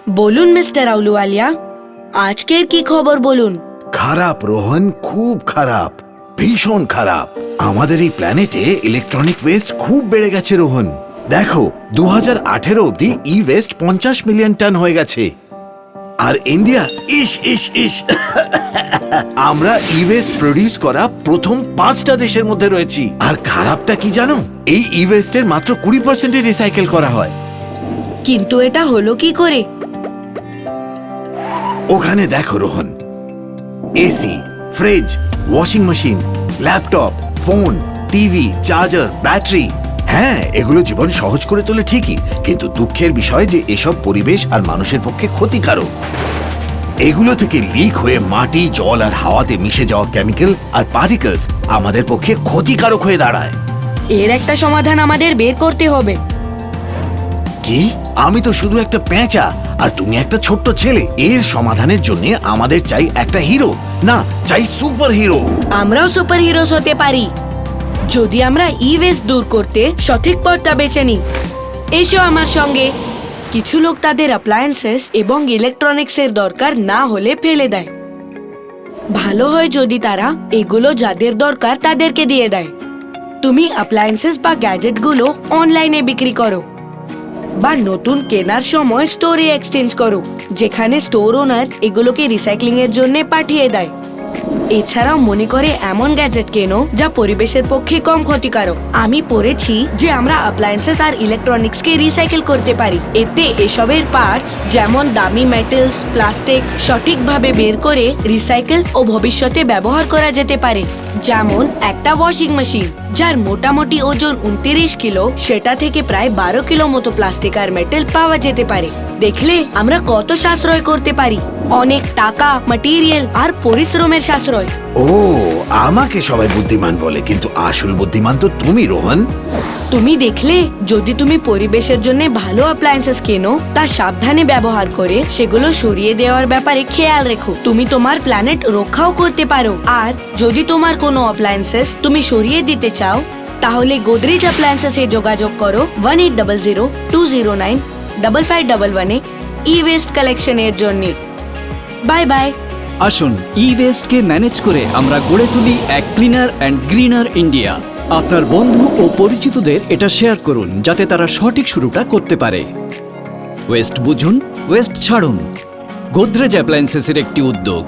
বলুন মিস্টার আউলুওয়ালিয়া, আজকের কি খবর বলুন। খারাপ রোহন, খুব খারাপ, ভীষণ খারাপ। আমাদের এই প্ল্যানেটে ইলেকট্রনিক ওয়েস্ট খুব বেড়ে গেছে রোহন। দেখো 2018 অবধি ই ওয়েস্ট 50 মিলিয়ন টন হয়ে গেছে। আর ইন্ডিয়া ইস ইস ইস আমরা ই ওয়েস্ট প্রডিউস করা প্রথম 5টা দেশের মধ্যে রয়েছি। আর খারাপটা কি জানো, এই ই ওয়েস্টের মাত্র 20% রিসাইকেল করা হয়। কিন্তু এটা হলো কি করে? ওখানে দেখো Rohan, AC, fridge, washing machine, laptop, phone, TV, charger, battery. হ্যাঁ, এগুলো জীবন সহজ করে তোলে ঠিকই, কিন্তু দুঃখের বিষয় যে এসব পরিবেশ আর মানুষের পক্ষে ক্ষতিকারক। এগুলো থেকে লিক হয়ে মাটি, জল আর হাওয়াতে মিশে যাওয়া কেমিক্যাল আর পার্টিকেলস আমাদের পক্ষে ক্ষতিকারক হয়ে দাঁড়ায়। এর একটা সমাধান আমাদের বের করতে হবে। কি? আমি তো শুধু একটা পেঁচা আর তুমি একটা ছোট্ট ছেলে। এর সমাধানের জন্য আমাদের চাই একটা হিরো, না চাই সুপার হিরো। আমরাও সুপার হিরোস হতে পারি যদি আমরা ই ওয়েস্ট দূর করতে সঠিক পথটা বেছে নিই। এসো আমার সঙ্গে। কিছু লোক তাদের অ্যাপ্লায়েন্সেস এবং ইলেকট্রনিক্সের দরকার না হলে ফেলে দেয়। ভালো হয় যদি তারা এগুলো যাদের দরকার তাদেরকে দিয়ে দেয়। তুমি অ্যাপ্লায়েন্সেস বা গ্যাজেটগুলো অনলাইনে বিক্রি করো, বা নতুন কেনার সময় স্টোরে এক্সচেঞ্জ করো, যেখানে স্টোর ওনার এগুলোকে রিসাইক্লিং এর জন্য পাঠিয়ে দেয়। এছাড়াও মনে করে এমন গ্যাজেট কেনো যা পরিবেশের পক্ষে কম ক্ষতিকারক। আমি পড়েছি যে আমরা অ্যাপ্লায়েন্সেস আর ইলেকট্রনিক্স কে রিসাইকেল করতে পারি। এতে এসবের পার্টস যেমন দামি মেটালস, প্লাস্টিক সঠিকভাবে বের করে রিসাইকেল ও ভবিষ্যতে ব্যবহার করা যেতে পারে। যেমন একটা ওয়াশিং মেশিন যার মোটামুটি ওজন 29 কিলো, সেটা থেকে প্রায় 12 কিলো মতো প্লাস্টিক আর মেটাল পাওয়া যেতে পারে। দেখলে আমরা কত সাশ্রয় করতে পারি, অনেক টাকা, ম্যাটেরিয়াল আর পরিশ্রমের সাশ্রয়। ও, আমাকে সবাই বুদ্ধিমান বলে, কিন্তু আসল বুদ্ধিমান তো তুমি রোহন। তুমি দেখলে, যদি তুমি পরিবেশের জন্য ভালো অ্যাপ্লায়েন্সেস কেনো, তা সাবধানে ব্যবহার করে সেগুলো সরিয়ে দেওয়ার ব্যাপারে খেয়াল রেখো, তুমি তোমার প্ল্যানেট রক্ষাও করতে পারো। আর যদি তোমার কোনো অ্যাপ্লায়েন্সেস তুমি সরিয়ে দিতে চাও, তাহলে গোদরেজ অ্যাপ্লায়েন্সেস এ যোগাযোগ করো 1800-209-5511 এ ই ওয়েস্ট কালেকশনের জন্য। Bye bye. আসুন ই ওয়েস্টকে ম্যানেজ করে আমরা গড়ে তুলি এক ক্লিনার অ্যান্ড গ্রিনার ইন্ডিয়া। আপনার বন্ধু ও পরিচিতদের এটা শেয়ার করুন, যাতে তারা সঠিক শুরুটা করতে পারে। ওয়েস্ট বুঝুন, ওয়েস্ট ছাড়ুন। গোদরেজ অ্যাপ্লায়েন্সেসের একটি উদ্যোগ।